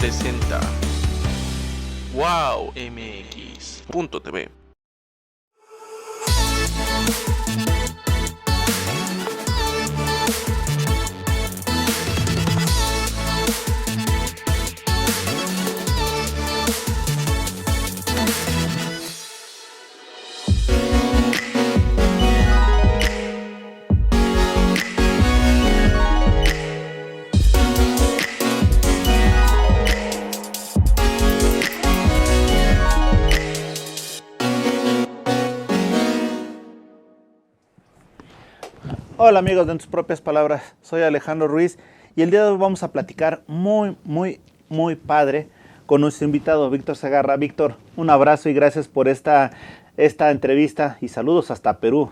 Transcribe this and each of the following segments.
presenta wowmx.tv. Hola amigos de En Tus Propias Palabras, soy Alejandro Ruiz y el día de hoy vamos a platicar muy padre con nuestro invitado Víctor Segarra. Víctor, un abrazo y gracias por esta entrevista y saludos hasta Perú.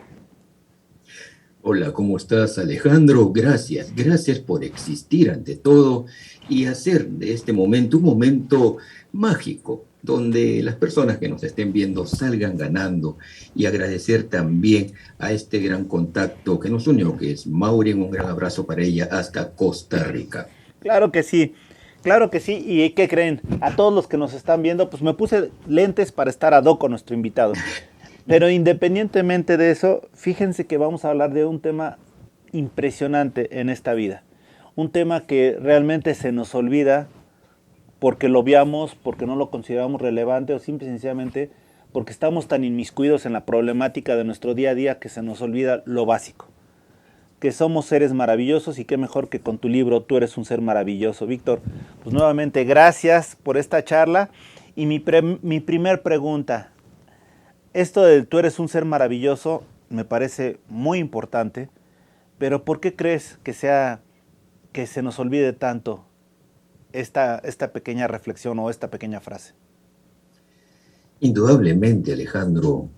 Hola, ¿cómo estás, Alejandro? Gracias por existir ante todo y hacer de este momento un momento mágico, donde las personas que nos estén viendo salgan ganando, y agradecer también a este gran contacto que nos unió, que es Maureen. Un gran abrazo para ella hasta Costa Rica. Claro que sí. ¿Y qué creen? A todos los que nos están viendo, pues me puse lentes para estar ad hoc con nuestro invitado. Pero independientemente de eso, fíjense que vamos a hablar de un tema impresionante en esta vida. Un tema que realmente se nos olvida porque lo obviamos, porque no lo consideramos relevante o simple y sencillamente porque estamos tan inmiscuidos en la problemática de nuestro día a día que se nos olvida lo básico. Que somos seres maravillosos y qué mejor que con tu libro Tú eres un ser maravilloso. Víctor, pues nuevamente gracias por esta charla y mi primer pregunta. Esto de tú eres un ser maravilloso me parece muy importante, pero ¿por qué crees que se nos olvide tanto esta pequeña reflexión o esta pequeña frase? Indudablemente, Alejandro,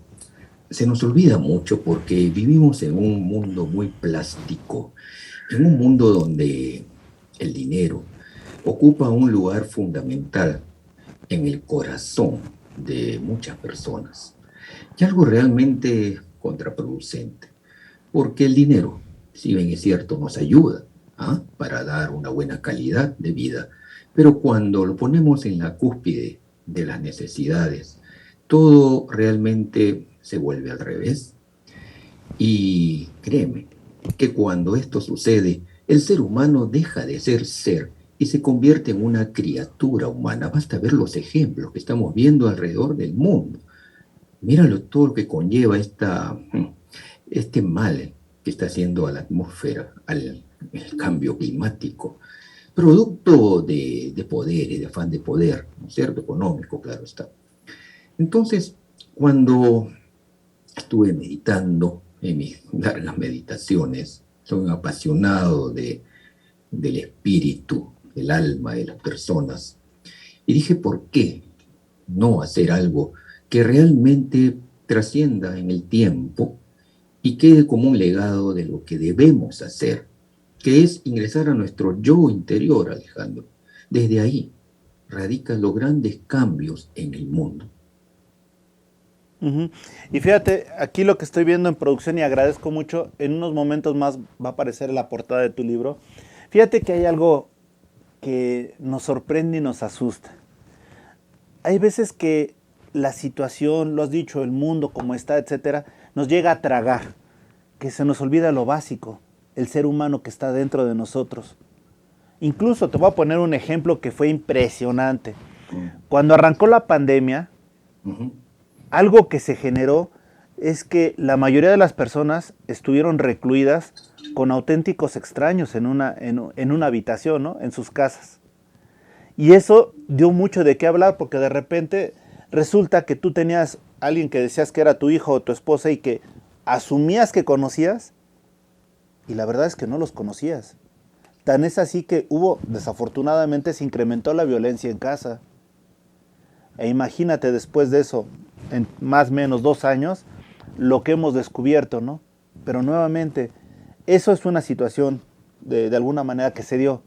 se nos olvida mucho porque vivimos en un mundo muy plástico, en un mundo donde el dinero ocupa un lugar fundamental en el corazón de muchas personas. Y algo realmente contraproducente, porque el dinero, si bien es cierto, nos ayuda para dar una buena calidad de vida, pero cuando lo ponemos en la cúspide de las necesidades, todo realmente se vuelve al revés. Y créeme que cuando esto sucede, el ser humano deja de ser ser y se convierte en una criatura humana. Basta ver los ejemplos que estamos viendo alrededor del mundo. Míralo todo lo que conlleva este mal que está haciendo a la atmósfera, el cambio climático, producto de poder y de afán de poder, ¿no es cierto? Económico, claro está. Entonces, cuando estuve meditando en mis largas meditaciones, soy un apasionado del espíritu, del alma de las personas, y dije, ¿por qué no hacer algo que realmente trascienda en el tiempo y quede como un legado de lo que debemos hacer, que es ingresar a nuestro yo interior, Alejandro? Desde ahí radican los grandes cambios en el mundo. Uh-huh. Y fíjate, aquí lo que estoy viendo en producción y agradezco mucho, en unos momentos más va a aparecer en la portada de tu libro. Fíjate que hay algo que nos sorprende y nos asusta. Hay veces que la situación, lo has dicho, el mundo como está, etcétera, nos llega a tragar, que se nos olvida lo básico, el ser humano que está dentro de nosotros. Incluso te voy a poner un ejemplo que fue impresionante. Cuando arrancó la pandemia, algo que se generó es que la mayoría de las personas estuvieron recluidas con auténticos extraños en una habitación, ¿no? En sus casas. Y eso dio mucho de qué hablar porque de repente resulta que tú tenías a alguien que decías que era tu hijo o tu esposa y que asumías que conocías y la verdad es que no los conocías. Tan es así que desafortunadamente se incrementó la violencia en casa. E imagínate después de eso, en más o menos 2 años, lo que hemos descubierto, ¿no? Pero nuevamente, eso es una situación de alguna manera que se dio.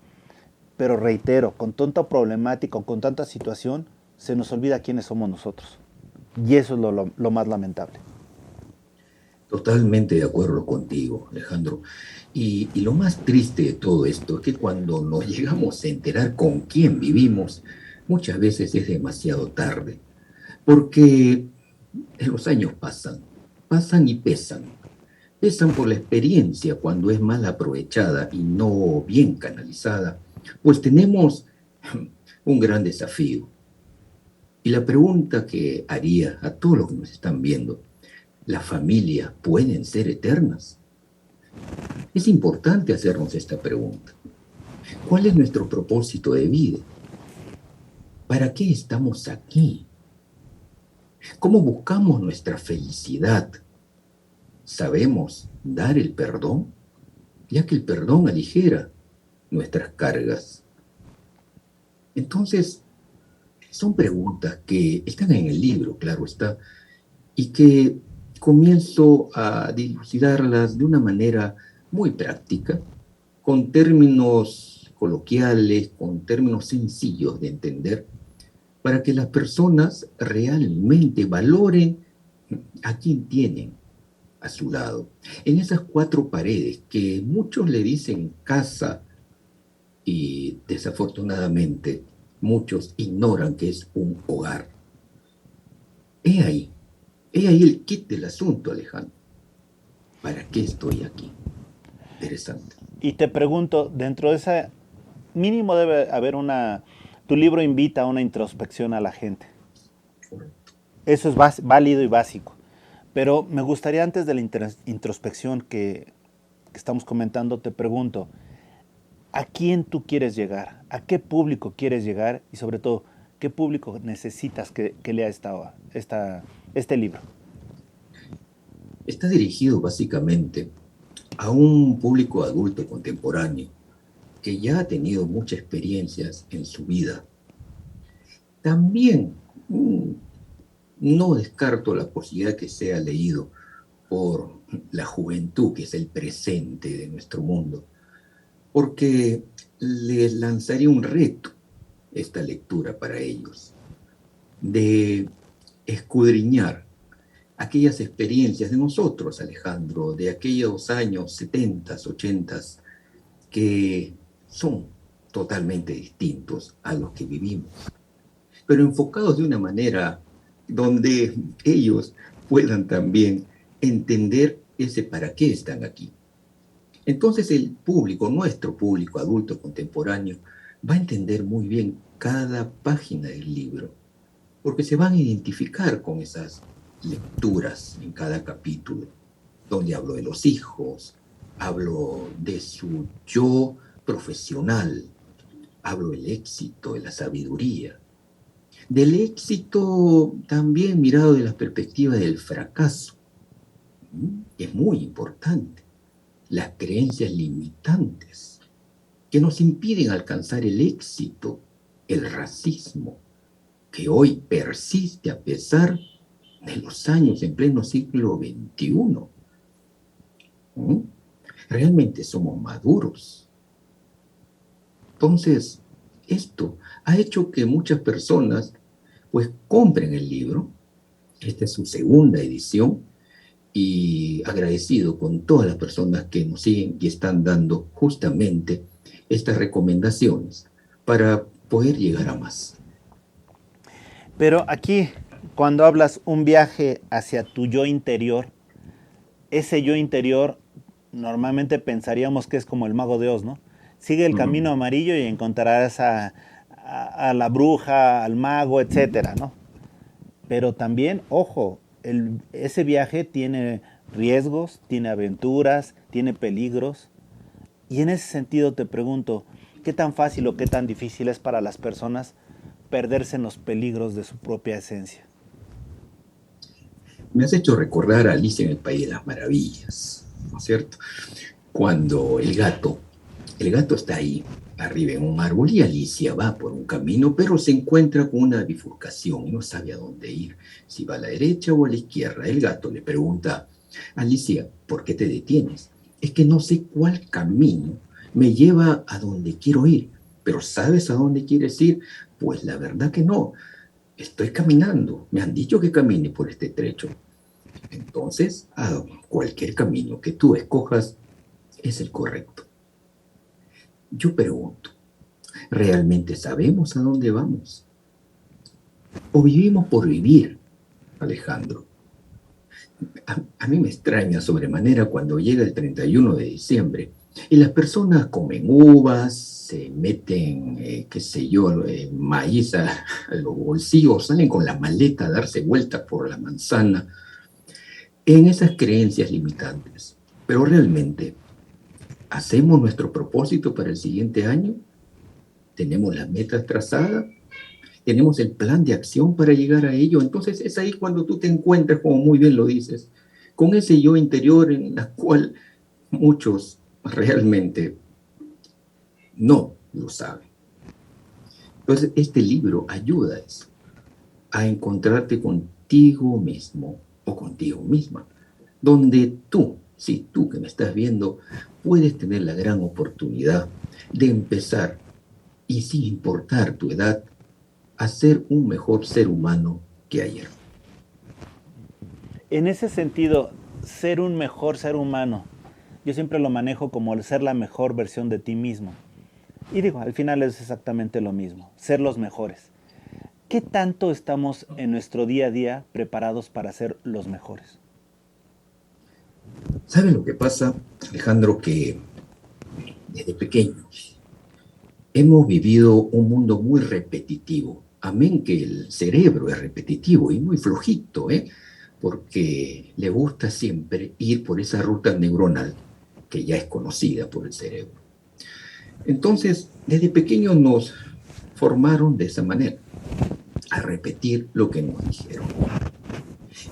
Pero reitero, con tanta problemática, con tanta situación, se nos olvida quiénes somos nosotros. Y eso es lo más lamentable. Totalmente de acuerdo contigo, Alejandro. Y lo más triste de todo esto es que cuando nos llegamos a enterar con quién vivimos, muchas veces es demasiado tarde, porque los años pasan y pesan. Pesan por la experiencia cuando es mal aprovechada y no bien canalizada, pues tenemos un gran desafío. Y la pregunta que haría a todos los que nos están viendo, ¿las familias pueden ser eternas? Es importante hacernos esta pregunta. ¿Cuál es nuestro propósito de vida? ¿Para qué estamos aquí? ¿Cómo buscamos nuestra felicidad? ¿Sabemos dar el perdón? Ya que el perdón aligera nuestras cargas. Entonces, son preguntas que están en el libro, claro está, y que comienzo a dilucidarlas de una manera muy práctica, con términos coloquiales, con términos sencillos de entender, para que las personas realmente valoren a quien tienen a su lado. En esas cuatro paredes que muchos le dicen casa y desafortunadamente muchos ignoran que es un hogar. He ahí, he ahí el kit del asunto, Alejandro. ¿Para qué estoy aquí? Interesante. Y te pregunto, dentro de esa, mínimo debe haber una, tu libro invita a una introspección a la gente. Eso es válido y básico. Pero me gustaría antes de la introspección que estamos comentando, te pregunto, ¿a quién tú quieres llegar? ¿A qué público quieres llegar? Y sobre todo, ¿qué público necesitas que lea este libro? Está dirigido básicamente a un público adulto contemporáneo que ya ha tenido muchas experiencias en su vida. También no descarto la posibilidad que sea leído por la juventud, que es el presente de nuestro mundo, porque les lanzaría un reto esta lectura para ellos, de escudriñar aquellas experiencias de nosotros, Alejandro, de aquellos años 70, 80, que son totalmente distintos a los que vivimos, pero enfocados de una manera donde ellos puedan también entender ese para qué están aquí. Entonces el público, nuestro público adulto contemporáneo, va a entender muy bien cada página del libro, porque se van a identificar con esas lecturas en cada capítulo, donde hablo de los hijos, hablo de su yo profesional, hablo del éxito, de la sabiduría, del éxito también mirado de la perspectiva del fracaso. Es muy importante. Las creencias limitantes que nos impiden alcanzar el éxito, el racismo, que hoy persiste a pesar de los años en pleno siglo XXI. Realmente somos maduros. Entonces, esto ha hecho que muchas personas pues compren el libro. Esta es su segunda edición y agradecido con todas las personas que nos siguen y están dando justamente estas recomendaciones para poder llegar a más. Pero aquí, cuando hablas un viaje hacia tu yo interior, ese yo interior normalmente pensaríamos que es como el mago de Oz, ¿no? Sigue el camino amarillo y encontrarás a la bruja, al mago, etcétera, ¿no? Pero también, ojo, ese viaje tiene riesgos, tiene aventuras, tiene peligros. Y en ese sentido te pregunto, ¿qué tan fácil o qué tan difícil es para las personas perderse en los peligros de su propia esencia? Me has hecho recordar a Alicia en el País de las Maravillas, ¿no es cierto? Cuando el gato está ahí, arriba en un árbol, y Alicia va por un camino, pero se encuentra con una bifurcación y no sabe a dónde ir, si va a la derecha o a la izquierda. El gato le pregunta, Alicia, ¿por qué te detienes? Es que no sé cuál camino me lleva a donde quiero ir, pero ¿sabes a dónde quieres ir? Pues la verdad que no, estoy caminando, me han dicho que camine por este trecho. Entonces, cualquier camino que tú escojas es el correcto. Yo pregunto, ¿realmente sabemos a dónde vamos? o vivimos por vivir, Alejandro. A mí me extraña sobremanera cuando llega el 31 de diciembre y las personas comen uvas, se meten, qué sé yo, maíz a los bolsillos, salen con la maleta a darse vueltas por la manzana en esas creencias limitantes. Pero realmente, ¿hacemos nuestro propósito para el siguiente año? ¿Tenemos las metas trazadas? ¿Tenemos el plan de acción para llegar a ello? Entonces es ahí cuando tú te encuentras, como muy bien lo dices, con ese yo interior en la cual muchos realmente no lo saben. Entonces este libro ayuda a eso, a encontrarte contigo mismo o contigo misma, donde tú, si tú que me estás viendo, puedes tener la gran oportunidad de empezar, y sin importar tu edad, a ser un mejor ser humano que ayer. En ese sentido, ser un mejor ser humano, yo siempre lo manejo como el ser la mejor versión de ti mismo. Y digo, al final es exactamente lo mismo, ser los mejores. ¿Qué tanto estamos en nuestro día a día preparados para ser los mejores? ¿Sabes lo que pasa, Alejandro? Que desde pequeños hemos vivido un mundo muy repetitivo. Amén que el cerebro es repetitivo y muy flojito, ¿eh? Porque le gusta siempre ir por esa ruta neuronal que ya es conocida por el cerebro. Entonces, desde pequeños nos formaron de esa manera, a repetir lo que nos dijeron.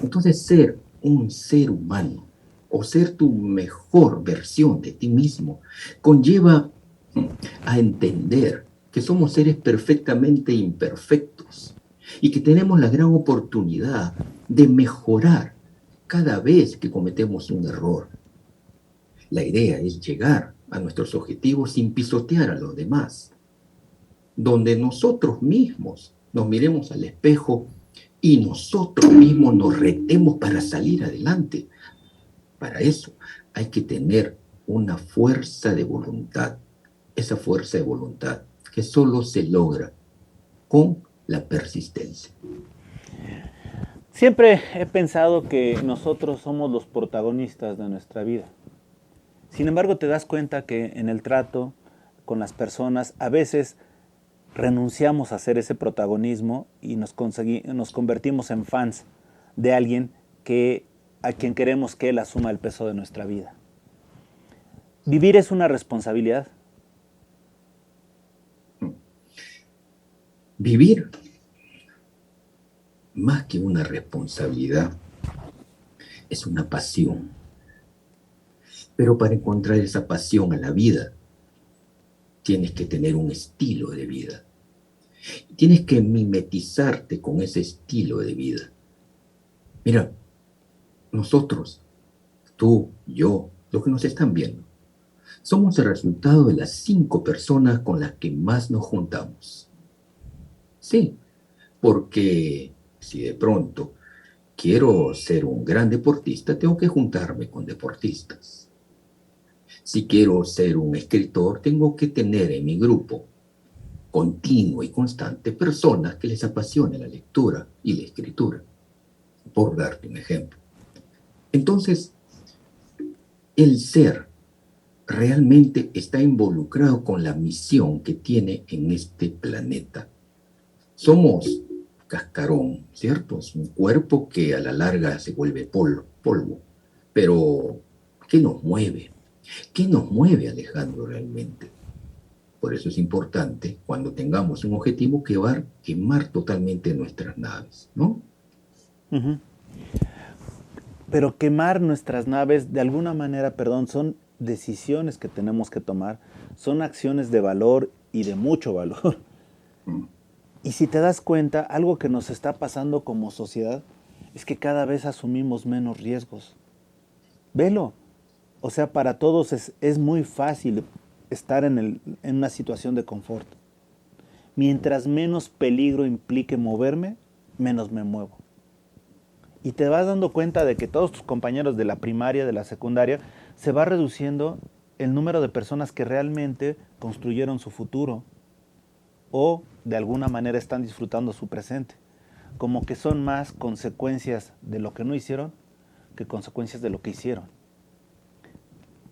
Entonces, ser un ser humano o ser tu mejor versión de ti mismo conlleva a entender que somos seres perfectamente imperfectos y que tenemos la gran oportunidad de mejorar cada vez que cometemos un error. La idea es llegar a nuestros objetivos sin pisotear a los demás, donde nosotros mismos nos miremos al espejo y nosotros mismos nos retemos para salir adelante. Para eso hay que tener una fuerza de voluntad, esa fuerza de voluntad que solo se logra con la persistencia. Siempre he pensado que nosotros somos los protagonistas de nuestra vida. Sin embargo, te das cuenta que en el trato con las personas a veces renunciamos a hacer ese protagonismo y nos convertimos en fans de alguien a quien queremos que él asuma el peso de nuestra vida. ¿Vivir es una responsabilidad? Vivir, más que una responsabilidad, es una pasión. Pero para encontrar esa pasión a la vida, tienes que tener un estilo de vida. Tienes que mimetizarte con ese estilo de vida. Mira, nosotros, tú, yo, los que nos están viendo, somos el resultado de las 5 personas con las que más nos juntamos. Sí, porque si de pronto quiero ser un gran deportista, tengo que juntarme con deportistas. Si quiero ser un escritor, tengo que tener en mi grupo continuo y constante personas que les apasione la lectura y la escritura, por darte un ejemplo. Entonces, el ser realmente está involucrado con la misión que tiene en este planeta. Somos cascarón, ¿cierto? Es un cuerpo que a la larga se vuelve polvo. Pero, ¿qué nos mueve? ¿Qué nos mueve, Alejandro, realmente? Por eso es importante, cuando tengamos un objetivo, quemar totalmente nuestras naves, ¿no? Uh-huh. Pero quemar nuestras naves, de alguna manera, son decisiones que tenemos que tomar, son acciones de valor y de mucho valor. Y si te das cuenta, algo que nos está pasando como sociedad es que cada vez asumimos menos riesgos. Velo. O sea, para todos es muy fácil estar en una situación de confort. Mientras menos peligro implique moverme, menos me muevo. Y te vas dando cuenta de que todos tus compañeros de la primaria, de la secundaria, se va reduciendo el número de personas que realmente construyeron su futuro o de alguna manera están disfrutando su presente. como que son más consecuencias de lo que no hicieron que consecuencias de lo que hicieron.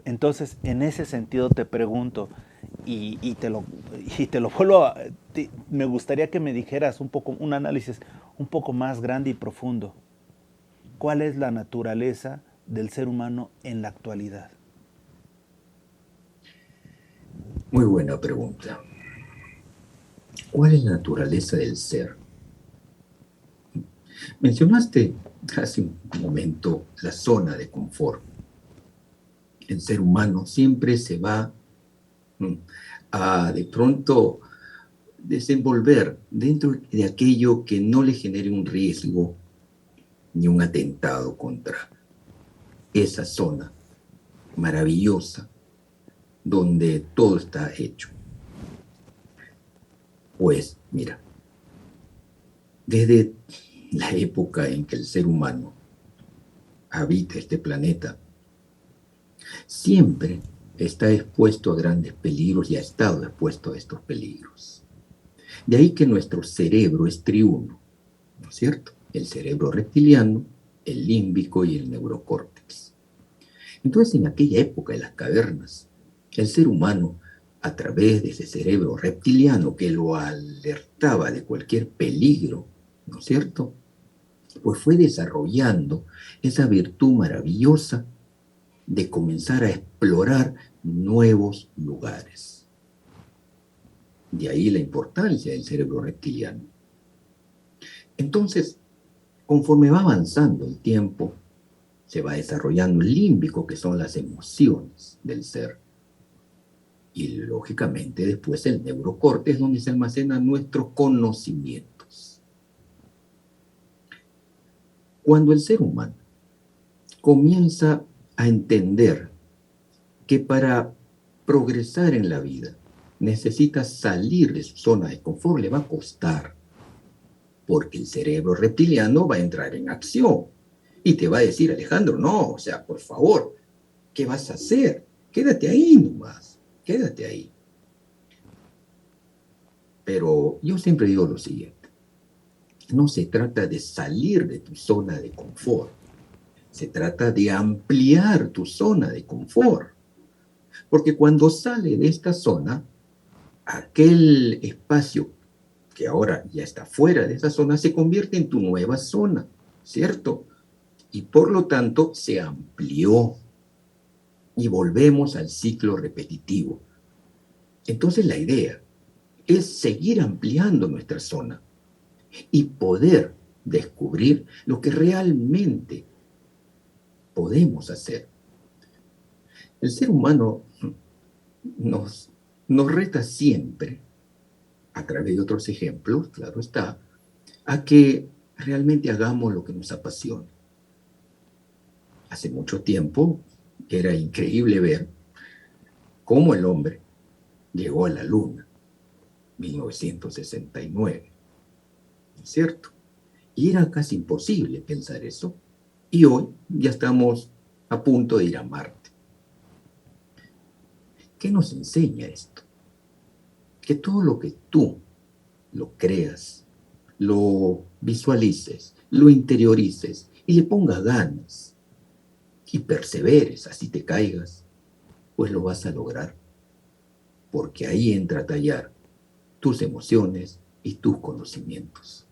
Entonces, en ese sentido te pregunto, y te lo vuelvo a, me gustaría que me dijeras un poco, un análisis un poco más grande y profundo. ¿Cuál es la naturaleza del ser humano en la actualidad? Muy buena pregunta. ¿Cuál es la naturaleza del ser? Mencionaste hace un momento la zona de confort. El ser humano siempre se va a de pronto desenvolver dentro de aquello que no le genere un riesgo ni un atentado contra esa zona maravillosa donde todo está hecho. Pues mira, desde la época en que el ser humano habita este planeta, siempre está expuesto a grandes peligros y ha estado expuesto a estos peligros. De ahí que nuestro cerebro es triuno, ¿no es cierto? El cerebro reptiliano, el límbico y el neurocórtex. Entonces, en aquella época de las cavernas, el ser humano, a través de ese cerebro reptiliano que lo alertaba de cualquier peligro, ¿no es cierto?, pues fue desarrollando esa virtud maravillosa de comenzar a explorar nuevos lugares. De ahí la importancia del cerebro reptiliano. Entonces, conforme va avanzando el tiempo, se va desarrollando el límbico, que son las emociones del ser. Y lógicamente después el neurocórtex, donde se almacenan nuestros conocimientos. Cuando el ser humano comienza a entender que para progresar en la vida necesita salir de su zona de confort, le va a costar, porque el cerebro reptiliano va a entrar en acción y te va a decir: Alejandro, no, o sea, por favor, ¿qué vas a hacer? Quédate ahí nomás, quédate ahí. Pero yo siempre digo lo siguiente: no se trata de salir de tu zona de confort, se trata de ampliar tu zona de confort. Porque cuando sale de esta zona, aquel espacio que ahora ya está fuera de esa zona se convierte en tu nueva zona, ¿cierto? Y por lo tanto se amplió y volvemos al ciclo repetitivo. Entonces la idea es seguir ampliando nuestra zona y poder descubrir lo que realmente podemos hacer. El ser humano nos reta siempre, a través de otros ejemplos, claro está, a que realmente hagamos lo que nos apasiona. Hace mucho tiempo era increíble ver cómo el hombre llegó a la Luna, 1969, ¿no es cierto? Y era casi imposible pensar eso. Y hoy ya estamos a punto de ir a Marte. ¿Qué nos enseña esto? Que todo lo que tú lo creas, lo visualices, lo interiorices y le pongas ganas y perseveres, así te caigas, pues lo vas a lograr. Porque ahí entra a tallar tus emociones y tus conocimientos.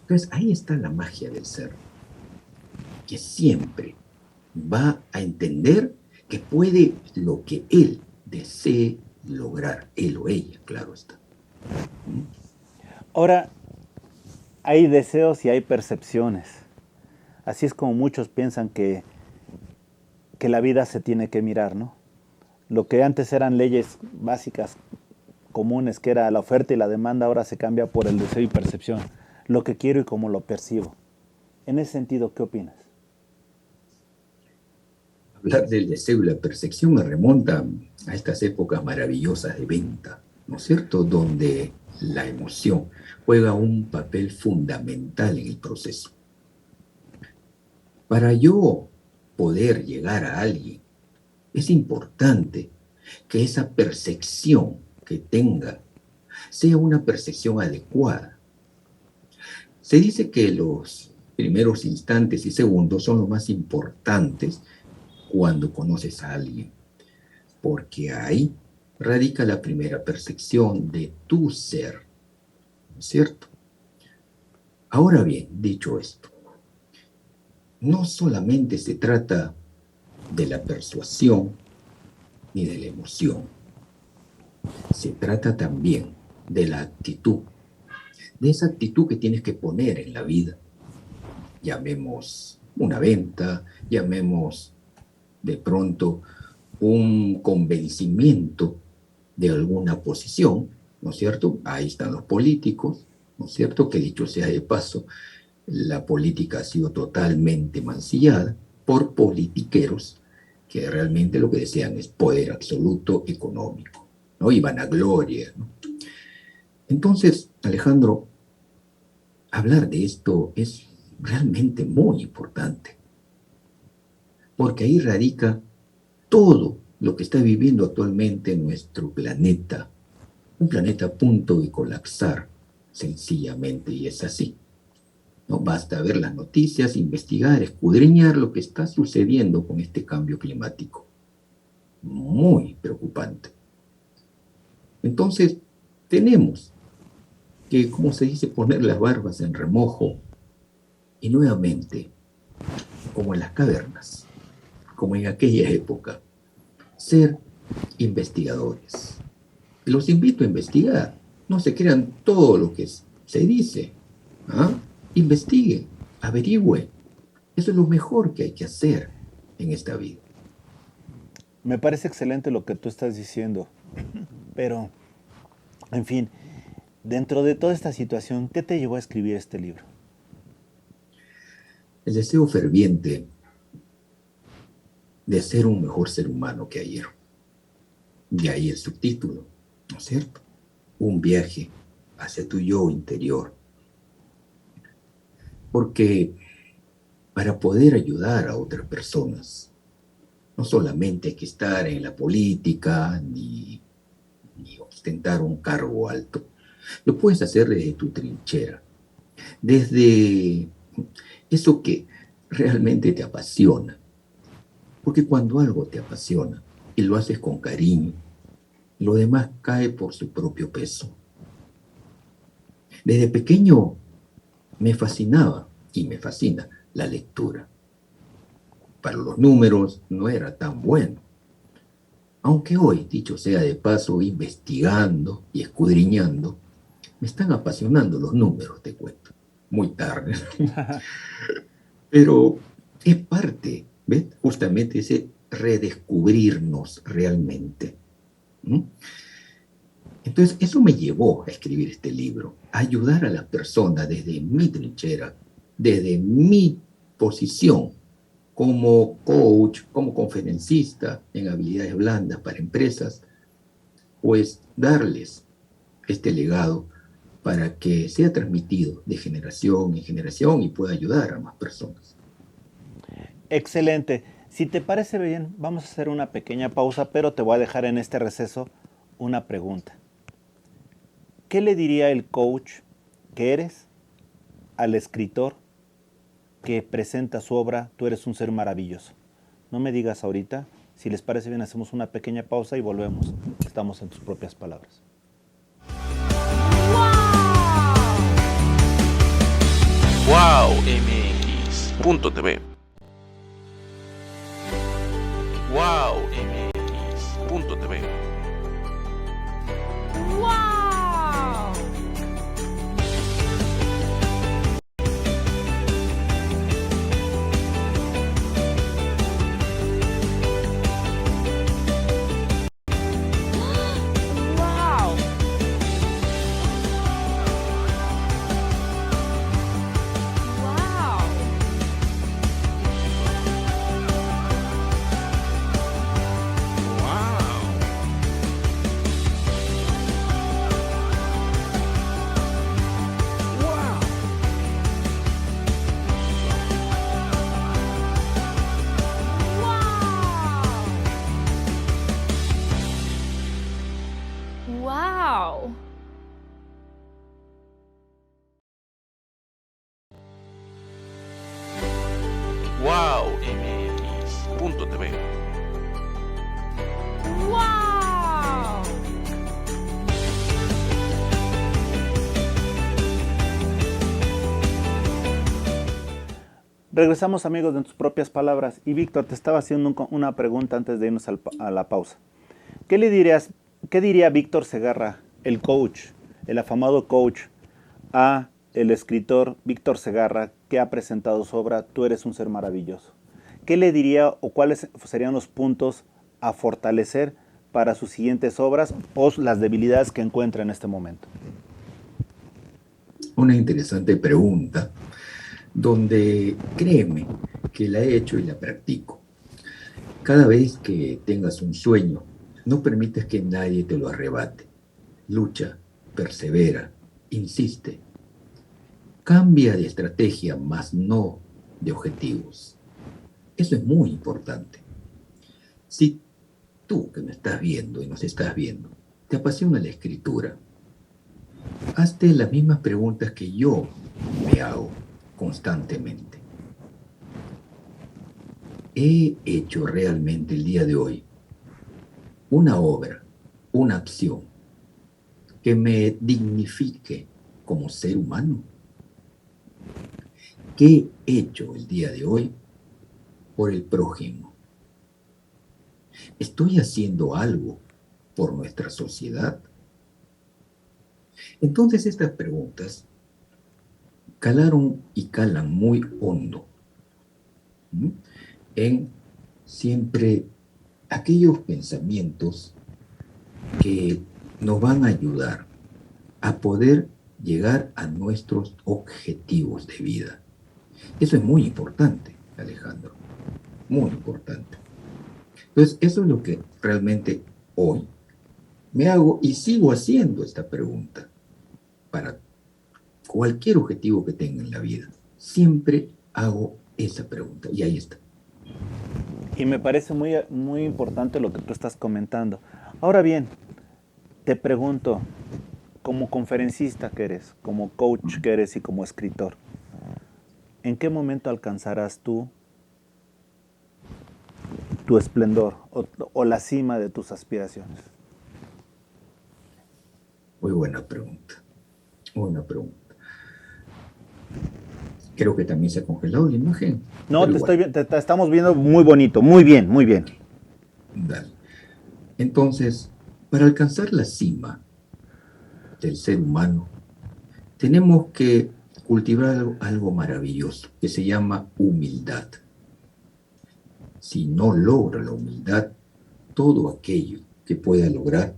Entonces ahí está la magia del ser, que siempre va a entender que puede lo que él desee lograr, él o ella, claro está. Ahora, hay deseos y hay percepciones. Así es como muchos piensan que la vida se tiene que mirar, ¿no? Lo que antes eran leyes básicas, comunes, que era la oferta y la demanda, ahora se cambia por el deseo y percepción. Lo que quiero y cómo lo percibo. En ese sentido, ¿qué opinas? Hablar del deseo y la percepción me remonta a estas épocas maravillosas de venta, ¿no es cierto?, donde la emoción juega un papel fundamental en el proceso. Para yo poder llegar a alguien, es importante que esa percepción que tenga sea una percepción adecuada. Se dice que los primeros instantes y segundos son los más importantes cuando conoces a alguien, porque ahí radica la primera percepción de tu ser, ¿no es cierto? Ahora bien, dicho esto, no solamente se trata de la persuasión ni de la emoción, se trata también de la actitud, de esa actitud que tienes que poner en la vida. Llamemos una venta, llamemos de pronto un convencimiento de alguna posición, ¿no es cierto? Ahí están los políticos, ¿no es cierto? Que dicho sea de paso, la política ha sido totalmente mancillada por politiqueros que realmente lo que desean es poder absoluto económico, ¿no? Y vanagloria, ¿no? Entonces, Alejandro, hablar de esto es realmente muy importante, porque ahí radica todo lo que está viviendo actualmente nuestro planeta, un planeta a punto de colapsar, sencillamente, y es así. No basta ver las noticias, investigar, escudriñar lo que está sucediendo con este cambio climático. Muy preocupante. Entonces, tenemos que, como se dice, poner las barbas en remojo y nuevamente, como en las cavernas, como en aquella época, ser investigadores. Los invito a investigar. No se crean todo lo que se dice. ¿Ah? Investiguen, averigüen. Eso es lo mejor que hay que hacer en esta vida. Me parece excelente lo que tú estás diciendo, pero, en fin, dentro de toda esta situación, ¿qué te llevó a escribir este libro? El deseo ferviente de ser un mejor ser humano que ayer. De ahí el subtítulo, ¿no es cierto? Un viaje hacia tu yo interior. Porque para poder ayudar a otras personas, no solamente hay que estar en la política ni ostentar un cargo alto. Lo puedes hacer desde tu trinchera, desde eso que realmente te apasiona. Porque cuando algo te apasiona y lo haces con cariño, lo demás cae por su propio peso. Desde pequeño me fascinaba y me fascina la lectura. Para los números no era tan bueno. Aunque hoy, dicho sea de paso, investigando y escudriñando, me están apasionando los números, te cuento. Muy tarde. Pero es parte, ¿ves? Justamente ese redescubrirnos realmente. ¿Mm? Entonces, eso me llevó a escribir este libro, a ayudar a las personas desde mi trinchera, desde mi posición como coach, como conferencista en habilidades blandas para empresas, pues darles este legado para que sea transmitido de generación en generación y pueda ayudar a más personas. Excelente. Si te parece bien, vamos a hacer una pequeña pausa, pero te voy a dejar en este receso una pregunta. ¿Qué le diría el coach que eres al escritor que presenta su obra Tú eres un ser maravilloso? No me digas ahorita. Si les parece bien, hacemos una pequeña pausa y volvemos. Estamos en tus propias palabras. Wow MX.tv. Wow MX.tv. Wow. Regresamos, amigos, de tus propias palabras. Y Víctor, te estaba haciendo una pregunta antes de irnos a la pausa. ¿Qué diría Víctor Segarra, el coach, el afamado coach, a el escritor Víctor Segarra, que ha presentado su obra Tú eres un ser maravilloso? ¿Qué le diría o cuáles serían los puntos a fortalecer para sus siguientes obras o las debilidades que encuentra en este momento? Una interesante pregunta, donde créeme que la he hecho y la practico. Cada vez que tengas un sueño, no permitas que nadie te lo arrebate. Lucha, persevera, insiste. Cambia de estrategia, mas no de objetivos. Eso es muy importante. Si tú que me estás viendo y nos estás viendo, te apasiona la escritura, hazte las mismas preguntas que yo me hago constantemente. ¿He hecho realmente el día de hoy una obra, una acción que me dignifique como ser humano? ¿Qué he hecho el día de hoy por el prójimo? ¿Estoy haciendo algo por nuestra sociedad? Entonces estas preguntas calaron y calan muy hondo, ¿sí?, en siempre aquellos pensamientos que nos van a ayudar a poder llegar a nuestros objetivos de vida. Eso es muy importante, Alejandro, muy importante. Entonces, eso es lo que realmente hoy me hago y sigo haciendo esta pregunta para cualquier objetivo que tenga en la vida. Siempre hago esa pregunta y ahí está. Y me parece muy, muy importante lo que tú estás comentando. Ahora bien, te pregunto, como conferencista que eres, como coach que eres y como escritor, ¿en qué momento alcanzarás tú tu esplendor o la cima de tus aspiraciones? Muy buena pregunta. Buena pregunta. Creo que también se ha congelado la imagen. No, te estamos viendo muy bonito, muy bien, muy bien. Dale. Entonces, para alcanzar la cima del ser humano, tenemos que cultivar algo maravilloso que se llama humildad. Si no logra la humildad, todo aquello que pueda lograr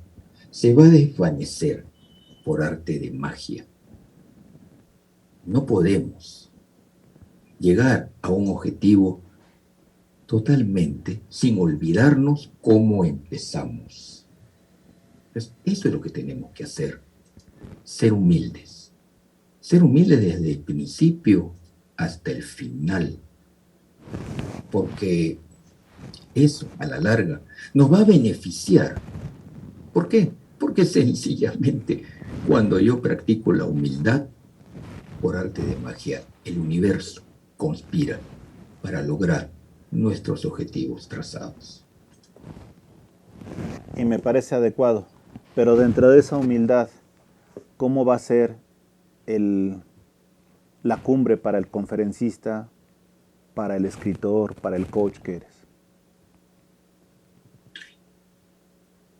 se va a desvanecer por arte de magia. No podemos llegar a un objetivo totalmente sin olvidarnos cómo empezamos. Entonces, eso es lo que tenemos que hacer, ser humildes desde el principio hasta el final, porque eso a la larga nos va a beneficiar. ¿Por qué? Porque sencillamente cuando yo practico la humildad, por arte de magia, el universo conspira para lograr nuestros objetivos trazados. Y me parece adecuado. Pero dentro de esa humildad, ¿cómo va a ser la cumbre para el conferencista, para el escritor, para el coach que eres?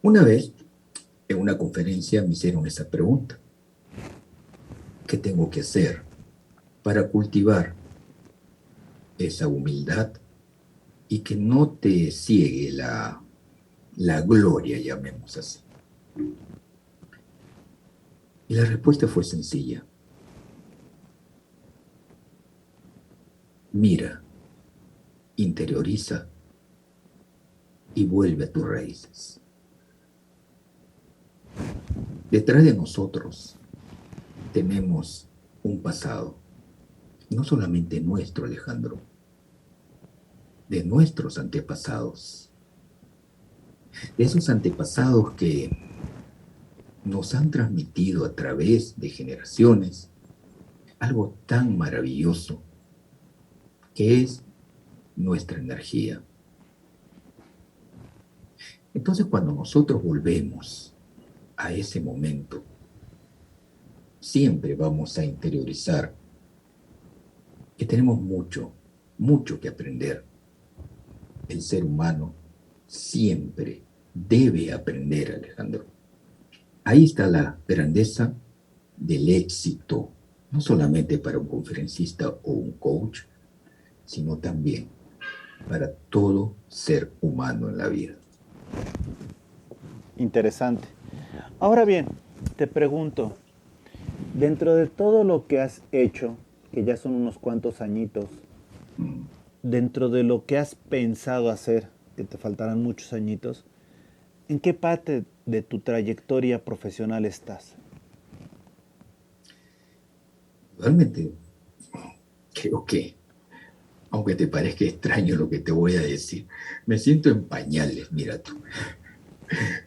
Una vez, en una conferencia, me hicieron esa pregunta. ¿Qué tengo que hacer para cultivar esa humildad y que no te ciegue la gloria, llamemos así? Y la respuesta fue sencilla. Mira, interioriza y vuelve a tus raíces. Detrás de nosotros tenemos un pasado, no solamente nuestro, Alejandro, de nuestros antepasados, de esos antepasados que nos han transmitido a través de generaciones algo tan maravilloso que es nuestra energía. Entonces, cuando nosotros volvemos a ese momento, siempre vamos a interiorizar que tenemos mucho mucho que aprender. El ser humano siempre debe aprender, Alejandro. Ahí está la grandeza del éxito, no solamente para un conferencista o un coach, sino también para todo ser humano en la vida. Interesante. Ahora bien, te pregunto, dentro de todo lo que has hecho, que ya son unos cuantos añitos, dentro de lo que has pensado hacer, que te faltarán muchos añitos, ¿en qué parte de tu trayectoria profesional estás? Realmente creo que, aunque te parezca extraño lo que te voy a decir, me siento en pañales, mira tú.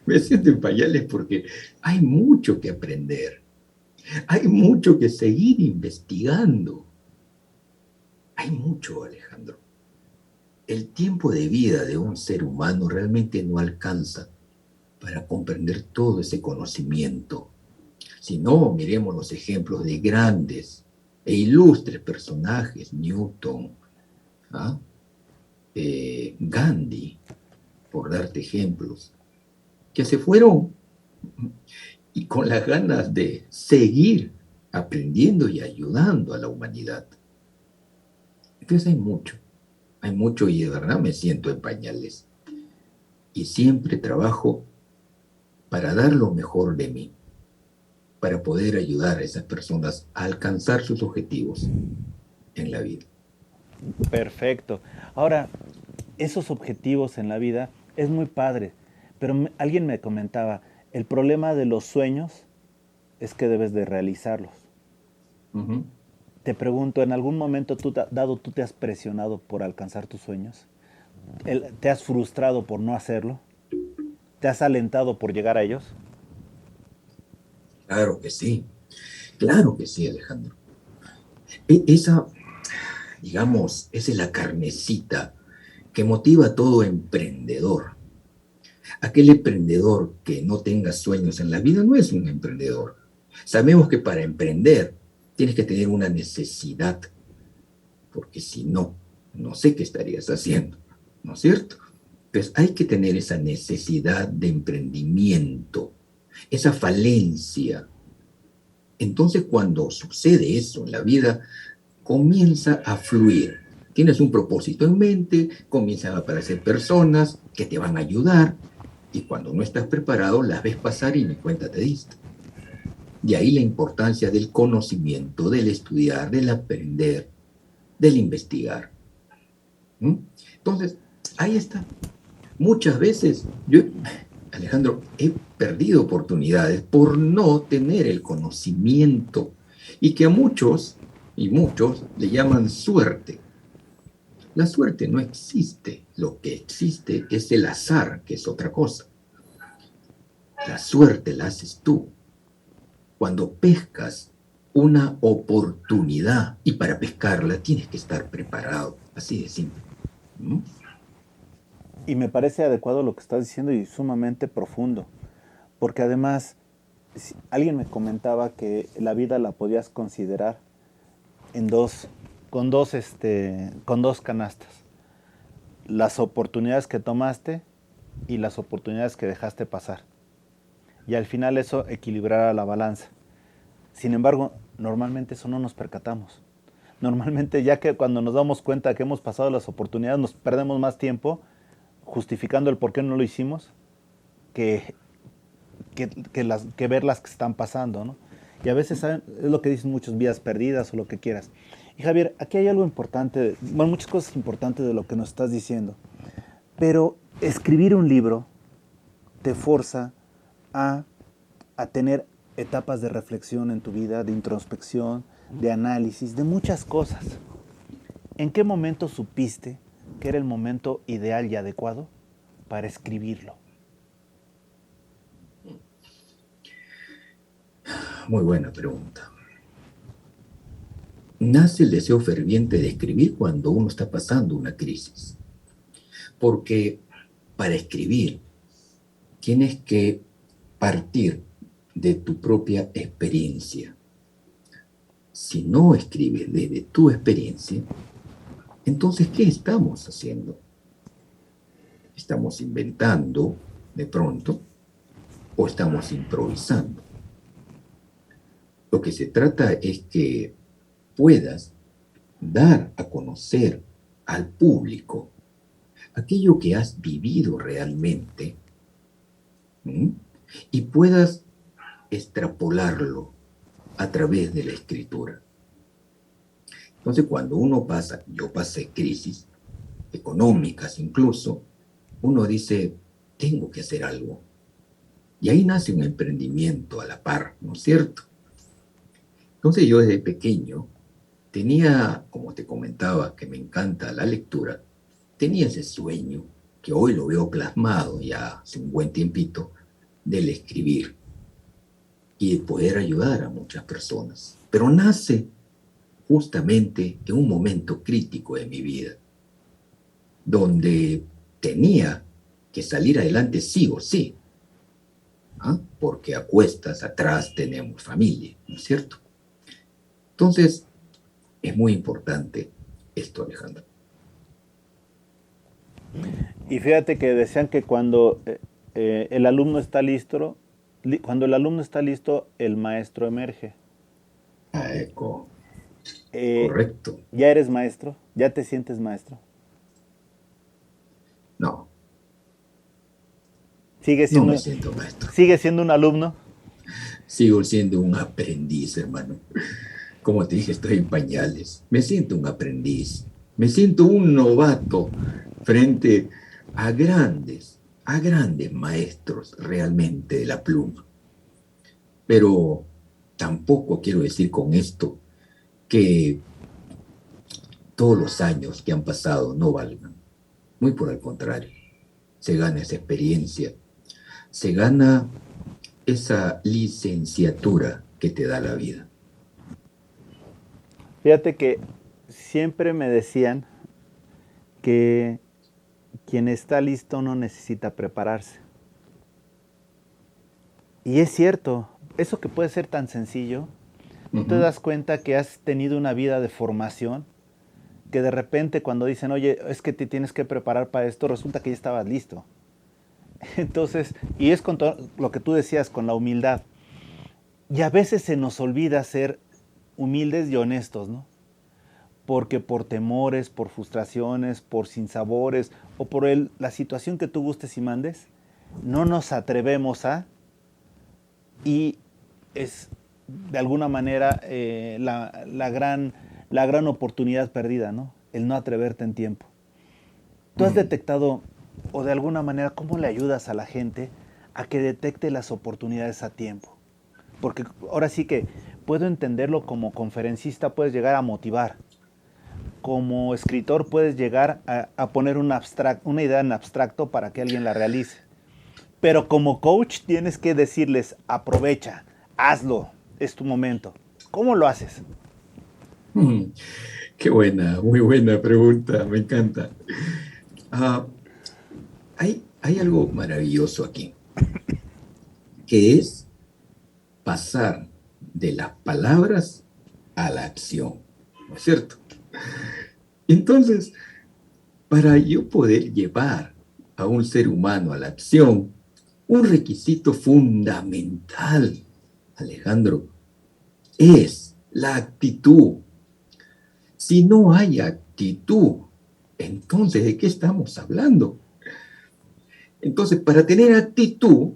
Me siento en pañales porque hay mucho que aprender, hay mucho que seguir investigando. Hay mucho, Alejandro. El tiempo de vida de un ser humano realmente no alcanza para comprender todo ese conocimiento. Si no, miremos los ejemplos de grandes e ilustres personajes, Newton, ¿ah? Gandhi, por darte ejemplos, que se fueron y con las ganas de seguir aprendiendo y ayudando a la humanidad. Entonces hay mucho y de verdad me siento en pañales. Y siempre trabajo para dar lo mejor de mí, para poder ayudar a esas personas a alcanzar sus objetivos en la vida. Perfecto. Ahora, esos objetivos en la vida es muy padre, pero alguien me comentaba, el problema de los sueños es que debes de realizarlos. Uh-huh. Te pregunto, ¿en algún momento tú te has presionado por alcanzar tus sueños? ¿Te has frustrado por no hacerlo? ¿Te has alentado por llegar a ellos? Claro que sí, Alejandro. Esa, digamos, esa es la carnecita que motiva a todo emprendedor. Aquel emprendedor que no tenga sueños en la vida no es un emprendedor. Sabemos que para emprender tienes que tener una necesidad, porque si no, no sé qué estarías haciendo, ¿no es cierto? Entonces hay que tener esa necesidad de emprendimiento, esa falencia. Entonces cuando sucede eso en la vida, comienza a fluir. Tienes un propósito en mente, comienzan a aparecer personas que te van a ayudar, y cuando no estás preparado las ves pasar y ni cuenta te diste. De ahí la importancia del conocimiento, del estudiar, del aprender, del investigar. Entonces, ahí está. Muchas veces yo, Alejandro, he perdido oportunidades por no tener el conocimiento, y que a muchos le llaman suerte. La suerte no existe. Lo que existe es el azar, que es otra cosa. La suerte la haces tú cuando pescas una oportunidad, y para pescarla tienes que estar preparado, así de simple. Y me parece adecuado lo que estás diciendo y sumamente profundo, porque además alguien me comentaba que la vida la podías considerar con dos canastas: las oportunidades que tomaste y las oportunidades que dejaste pasar, y al final eso equilibrará la balanza. Sin embargo, normalmente eso no nos percatamos. Normalmente, ya que cuando nos damos cuenta que hemos pasado las oportunidades, nos perdemos más tiempo justificando el por qué no lo hicimos que ver las que están pasando, ¿no? Y a veces, ¿saben? Es lo que dicen muchos, vidas perdidas o lo que quieras. Y Javier, aquí hay algo importante, bueno, muchas cosas importantes de lo que nos estás diciendo, pero escribir un libro te forza a tener etapas de reflexión en tu vida, de introspección, de análisis, de muchas cosas. ¿En qué momento supiste que era el momento ideal y adecuado para escribirlo? Muy buena pregunta. Nace el deseo ferviente de escribir cuando uno está pasando una crisis. Porque para escribir tienes que partir de tu propia experiencia. Si no escribes desde tu experiencia, Entonces, ¿qué estamos haciendo? ¿Estamos inventando de pronto o estamos improvisando? Lo que se trata es que puedas dar a conocer al público aquello que has vivido realmente, ¿m? Y puedas extrapolarlo a través de la escritura. Entonces, cuando uno pasa, yo pasé crisis económicas incluso, uno dice, tengo que hacer algo. Y ahí nace un emprendimiento a la par, ¿no es cierto? Entonces yo desde pequeño tenía, como te comentaba, que me encanta la lectura, tenía ese sueño, que hoy lo veo plasmado ya hace un buen tiempito, del escribir y de poder ayudar a muchas personas. Pero nace justamente en un momento crítico de mi vida, donde tenía que salir adelante sí o sí, ¿ah? Porque a cuestas atrás tenemos familia, ¿no es cierto? Entonces, es muy importante esto, Alejandro. Y fíjate que decían que cuando el alumno está listo, cuando el alumno está listo, el maestro emerge. Ah, Eh, correcto. ¿Ya eres maestro? ¿Ya te sientes maestro? No, ¿Sigue no me siendo, siento maestro. sigue siendo un alumno? Sigo siendo un aprendiz, hermano. Como te dije, estoy en pañales. Me siento un aprendiz. Me siento un novato frente a grandes maestros realmente de la pluma. Pero tampoco quiero decir con esto que todos los años que han pasado no valgan. Muy por el contrario, se gana esa experiencia, se gana esa licenciatura que te da la vida. Fíjate que siempre me decían que quien está listo no necesita prepararse. Y es cierto, eso que puede ser tan sencillo, tú te das cuenta que has tenido una vida de formación, que de repente cuando dicen, oye, es que te tienes que preparar para esto, resulta que ya estabas listo. Entonces, y es con todo lo que tú decías, con la humildad. Y a veces se nos olvida ser humildes y honestos, ¿no? Porque por temores, por frustraciones, por sinsabores o por la situación que tú gustes y mandes, no nos atrevemos a, y es de alguna manera la gran oportunidad perdida, ¿no? El no atreverte en tiempo. ¿Tú has detectado, o de alguna manera, cómo le ayudas a la gente a que detecte las oportunidades a tiempo? Porque ahora sí que puedo entenderlo, como conferencista puedes llegar a motivar, como escritor puedes llegar a poner una idea en abstracto para que alguien la realice. Pero como coach tienes que decirles, aprovecha, hazlo, es tu momento. ¿Cómo lo haces? Qué buena, muy buena pregunta, me encanta. Ah, hay algo maravilloso aquí, que es pasar de las palabras a la acción, ¿no es cierto? Entonces, para yo poder llevar a un ser humano a la acción, un requisito fundamental, Alejandro, es la actitud. Si no hay actitud, entonces, ¿de qué estamos hablando? Entonces, para tener actitud,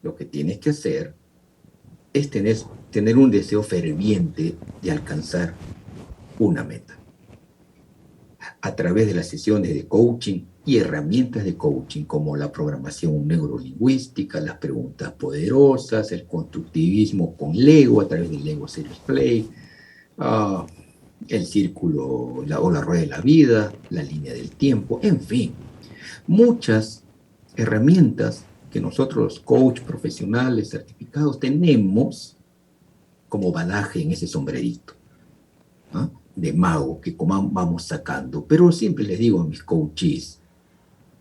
lo que tienes que hacer es tener un deseo ferviente de alcanzar una meta. A través de las sesiones de coaching y herramientas de coaching como la programación neurolingüística, las preguntas poderosas, el constructivismo con Lego a través del Lego Serious Play, el círculo o la rueda de la vida, la línea del tiempo, en fin, muchas herramientas que nosotros los coach profesionales certificados tenemos como badaje en ese sombrerito, ¿no? De mago que vamos sacando. Pero siempre les digo a mis coaches,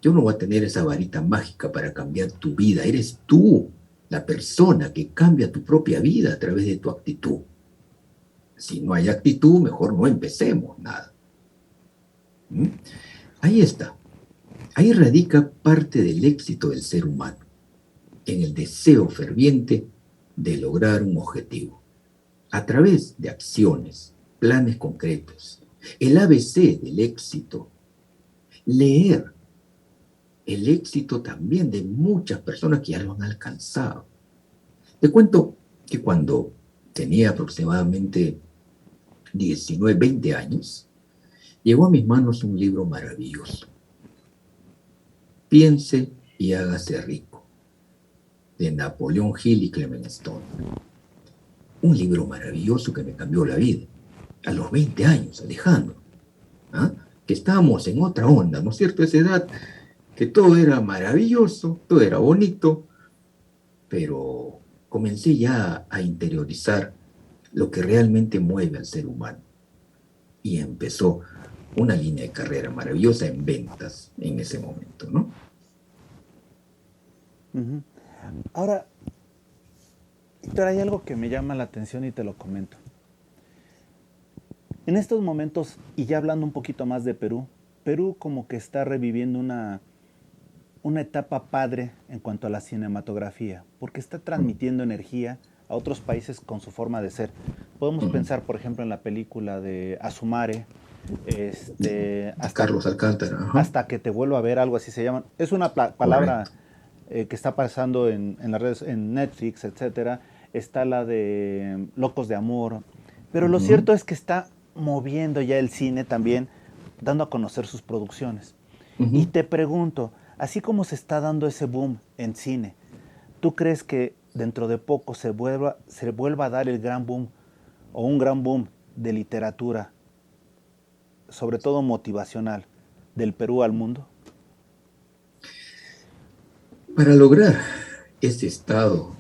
yo no voy a tener esa varita mágica para cambiar tu vida. Eres tú la persona que cambia tu propia vida a través de tu actitud. Si no hay actitud, mejor no empecemos nada. ¿Mm? Ahí está. Ahí radica parte del éxito del ser humano, en el deseo ferviente de lograr un objetivo, a través de acciones, planes concretos. El ABC del éxito, leer el éxito también de muchas personas que ya lo han alcanzado. Te cuento que cuando tenía aproximadamente 19, 20 años, llegó a mis manos un libro maravilloso, Piense y hágase rico, de Napoleón Hill y Clement Stone. Un libro maravilloso que me cambió la vida. A los 20 años, Alejandro. ¿Ah? Que estábamos en otra onda, ¿no es cierto? Esa edad que todo era maravilloso, todo era bonito, pero comencé ya a interiorizar lo que realmente mueve al ser humano. Y empezó una línea de carrera maravillosa en ventas en ese momento, ¿no? Ujú. Ahora, Víctor, hay algo que me llama la atención y te lo comento. En estos momentos, y ya hablando un poquito más de Perú, Perú como que está reviviendo una etapa padre en cuanto a la cinematografía, porque está transmitiendo energía a otros países con su forma de ser. Podemos pensar, por ejemplo, en la película de Asumare, Carlos Alcántara. Ajá. hasta que te vuelva a ver, algo así se llama. Es una palabra que está pasando en las redes, en Netflix, etcétera. Está la de Locos de Amor. Pero lo cierto es que está moviendo ya el cine también, dando a conocer sus producciones. Y te pregunto, así como se está dando ese boom en cine, ¿tú crees que dentro de poco se vuelva a dar el gran boom o un gran boom de literatura, sobre todo motivacional, del Perú al mundo? Para lograr ese estado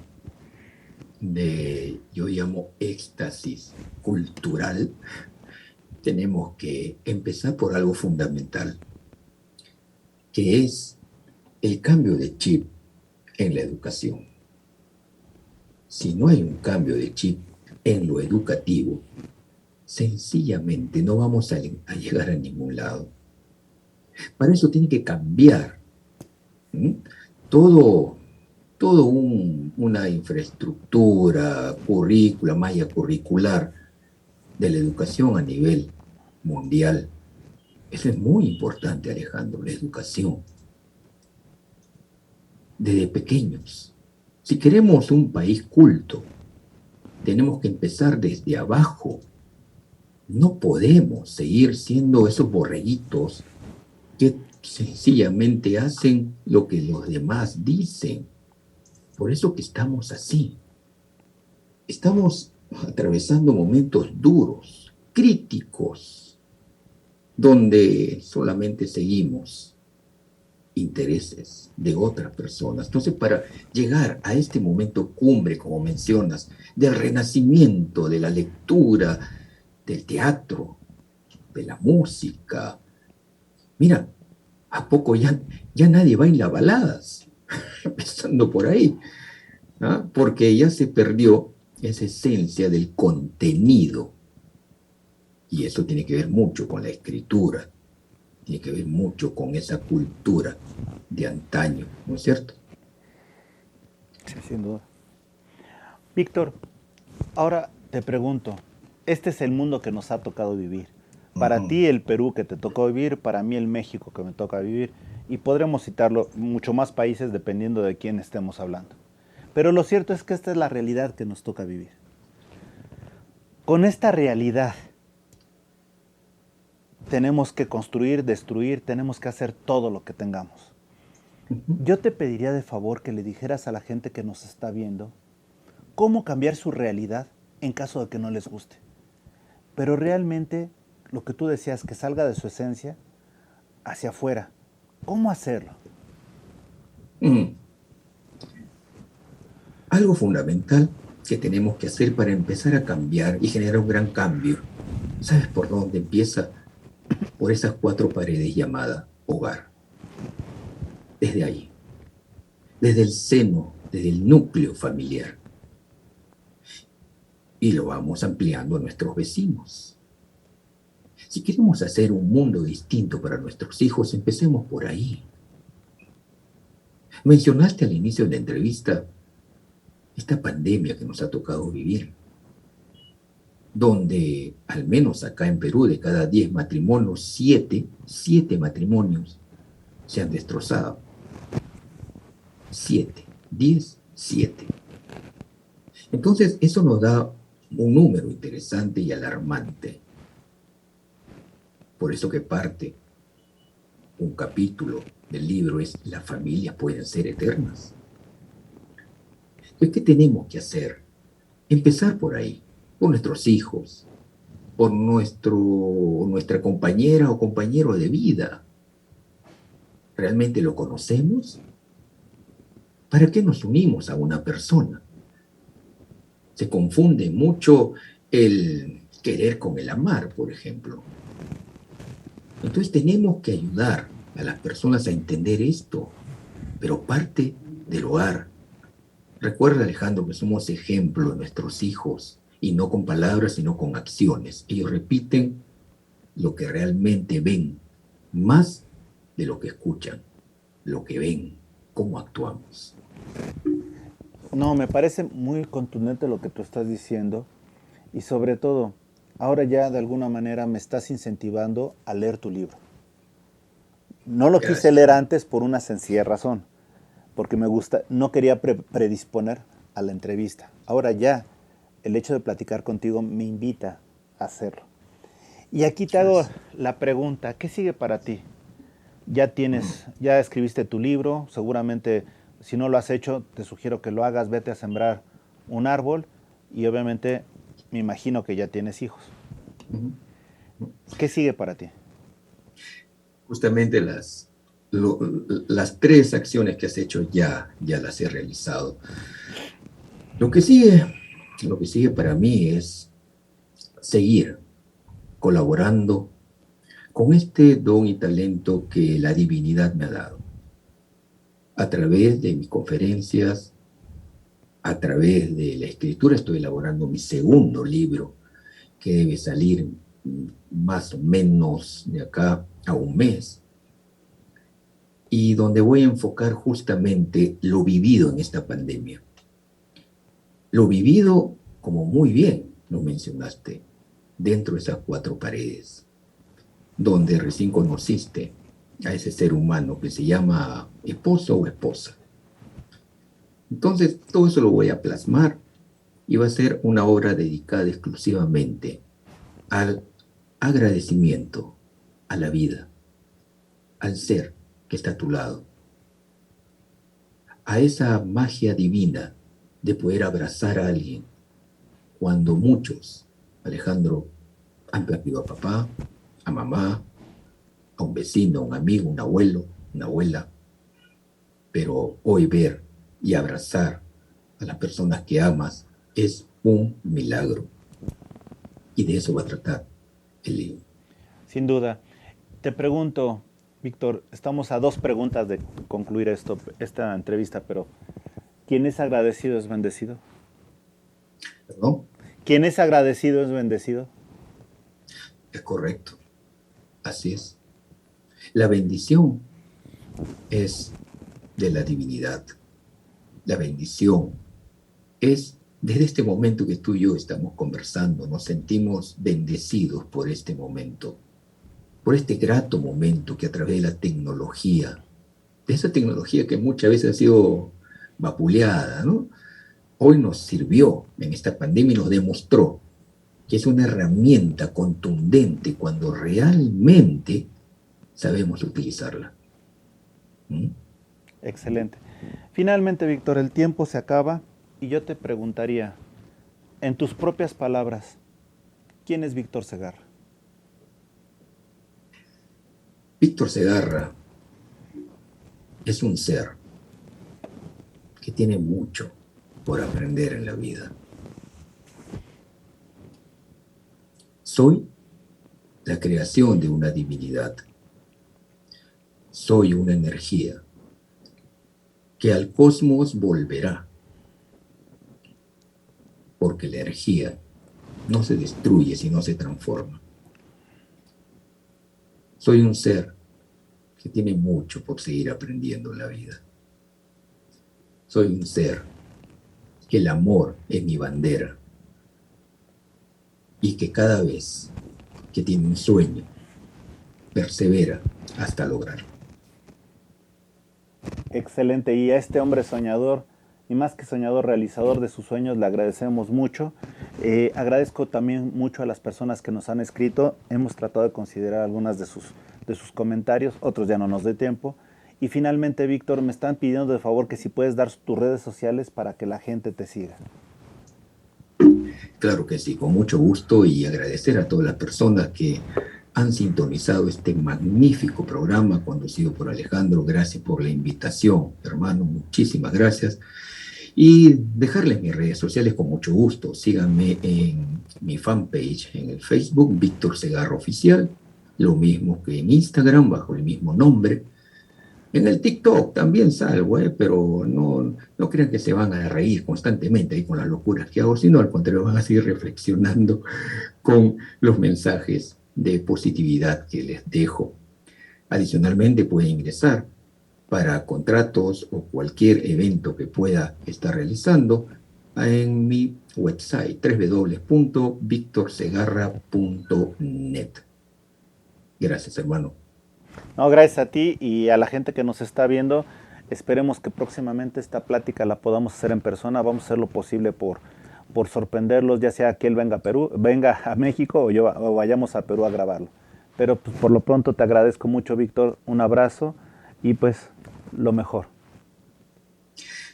de, yo llamo, éxtasis cultural, tenemos que empezar por algo fundamental, que es el cambio de chip en la educación. Si no hay un cambio de chip en lo educativo, sencillamente no vamos a llegar a ningún lado. Para eso tiene que cambiar todo una infraestructura, currícula, malla curricular de la educación a nivel mundial. Eso es muy importante, Alejandro, la educación. Desde pequeños. Si queremos un país culto, tenemos que empezar desde abajo. No podemos seguir siendo esos borreguitos que sencillamente hacen lo que los demás dicen. Por eso que estamos así. Estamos atravesando momentos duros, críticos, donde solamente seguimos intereses de otras personas. Entonces, para llegar a este momento cumbre, como mencionas, del renacimiento, de la lectura, del teatro, de la música, mira, ¿a poco ya nadie baila baladas? Empezando por ahí, ¿ah? Porque ya se perdió esa esencia del contenido. Y eso tiene que ver mucho con la escritura, tiene que ver mucho con esa cultura de antaño, ¿no es cierto? Sí, sin duda. Víctor, ahora te pregunto, este es el mundo que nos ha tocado vivir. Para ti el Perú que te tocó vivir, para mí el México que me toca vivir, y podremos citarlo mucho más países dependiendo de quién estemos hablando. Pero lo cierto es que esta es la realidad que nos toca vivir. Con esta realidad tenemos que construir, destruir, tenemos que hacer todo lo que tengamos. Yo te pediría de favor que le dijeras a la gente que nos está viendo cómo cambiar su realidad en caso de que no les guste. Pero realmente lo que tú decías, que salga de su esencia hacia afuera. ¿Cómo hacerlo? Algo fundamental que tenemos que hacer para empezar a cambiar y generar un gran cambio. ¿Sabes por dónde empieza? Por esas 4 paredes llamadas hogar. Desde ahí. Desde el seno, desde el núcleo familiar. Y lo vamos ampliando a nuestros vecinos. Si queremos hacer un mundo distinto para nuestros hijos, empecemos por ahí. Mencionaste al inicio de la entrevista esta pandemia que nos ha tocado vivir, donde al menos acá en Perú de cada 10 matrimonios, 7 matrimonios se han destrozado. 7, 10, 7. Entonces eso nos da un número interesante y alarmante. Por eso que parte un capítulo del libro es las familias pueden ser eternas. Entonces, ¿qué tenemos que hacer? Empezar por ahí, por nuestros hijos, por nuestra compañera o compañero de vida. ¿Realmente lo conocemos? ¿Para qué nos unimos a una persona? Se confunde mucho el querer con el amar, por ejemplo. Entonces tenemos que ayudar a las personas a entender esto, pero parte del hogar. Recuerda, Alejandro, que somos ejemplo de nuestros hijos, y no con palabras, sino con acciones. Ellos repiten lo que realmente ven, más de lo que escuchan, lo que ven, cómo actuamos. No, me parece muy contundente lo que tú estás diciendo y sobre todo, ahora ya de alguna manera me estás incentivando a leer tu libro. No lo quise leer antes por una sencilla razón, porque me gusta, no quería predisponer a la entrevista. Ahora ya el hecho de platicar contigo me invita a hacerlo. Y aquí te hago la pregunta, ¿qué sigue para ti? Ya escribiste tu libro, seguramente si no lo has hecho, te sugiero que lo hagas, vete a sembrar un árbol y obviamente me imagino que ya tienes hijos. ¿Qué sigue para ti? Justamente las 3 acciones que has hecho ya las he realizado. Lo que sigue para mí es seguir colaborando con este don y talento que la divinidad me ha dado. A través de mis conferencias, a través de la escritura, estoy elaborando mi segundo libro, que debe salir más o menos de acá a un mes, y donde voy a enfocar justamente lo vivido en esta pandemia. Lo vivido, como muy bien lo mencionaste, dentro de esas 4 paredes, donde recién conociste a ese ser humano que se llama esposo o esposa. Entonces, todo eso lo voy a plasmar y va a ser una obra dedicada exclusivamente al agradecimiento a la vida, al ser que está a tu lado, a esa magia divina de poder abrazar a alguien cuando muchos, Alejandro, han perdido a papá, a mamá, a un vecino, a un amigo, un abuelo, una abuela. Pero hoy ver y abrazar a las personas que amas es un milagro. Y de eso va a tratar el libro. Sin duda. Te pregunto, Víctor, estamos a 2 preguntas de concluir esta entrevista, pero ¿quién es agradecido es bendecido? ¿Perdón? ¿Quién es agradecido es bendecido? Es correcto. Así es. La bendición es de la divinidad. La bendición es desde este momento que tú y yo estamos conversando, nos sentimos bendecidos por este momento, por este grato momento que a través de la tecnología, de esa tecnología que muchas veces ha sido vapuleada, ¿no? Hoy nos sirvió en esta pandemia y nos demostró que es una herramienta contundente cuando realmente sabemos utilizarla. Excelente. Finalmente, Víctor, el tiempo se acaba y yo te preguntaría, en tus propias palabras, ¿quién es Víctor Segarra? Víctor Segarra es un ser que tiene mucho por aprender en la vida. Soy la creación de una divinidad. Soy una energía que al cosmos volverá, porque la energía no se destruye, sino se transforma. Soy un ser que tiene mucho por seguir aprendiendo en la vida. Soy un ser que el amor es mi bandera y que cada vez que tiene un sueño, persevera hasta lograrlo. Excelente. Y a este hombre soñador, y más que soñador, realizador de sus sueños, le agradecemos mucho. Agradezco también mucho a las personas que nos han escrito. Hemos tratado de considerar algunas de sus comentarios, otros ya no nos dé tiempo. Y finalmente, Víctor, me están pidiendo de favor que si puedes dar tus redes sociales para que la gente te siga. Claro que sí, con mucho gusto, y agradecer a todas las personas que han sintonizado este magnífico programa conducido por Alejandro. Gracias por la invitación, hermano, muchísimas gracias. Y dejarles mis redes sociales con mucho gusto. Síganme en mi fanpage en el Facebook, Víctor Segarra Oficial, lo mismo que en Instagram, bajo el mismo nombre. En el TikTok también salgo, pero no crean que se van a reír constantemente ahí con las locuras que hago, sino al contrario, van a seguir reflexionando con los mensajes de positividad que les dejo. Adicionalmente, pueden ingresar para contratos o cualquier evento que pueda estar realizando en mi website www.victorsegarra.net. Gracias, hermano. No, gracias a ti y a la gente que nos está viendo. Esperemos que próximamente esta plática la podamos hacer en persona. Vamos a hacer lo posible por sorprenderlos, ya sea que él venga a Perú, venga a México o vayamos a Perú a grabarlo. Pero pues, por lo pronto te agradezco mucho, Víctor. Un abrazo y pues lo mejor.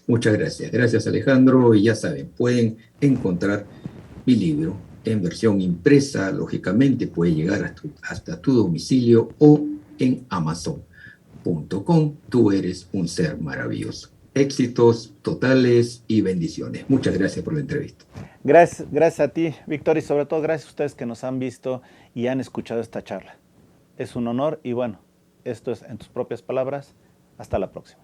Muchas gracias. Gracias, Alejandro. Y ya saben, pueden encontrar mi libro en versión impresa. Lógicamente puede llegar hasta tu domicilio o en amazon.com. Tú eres un ser maravilloso. Éxitos totales y bendiciones. Muchas gracias por la entrevista. Gracias a ti, Víctor, y sobre todo gracias a ustedes que nos han visto y han escuchado esta charla. Es un honor y bueno, esto es En tus propias palabras. Hasta la próxima.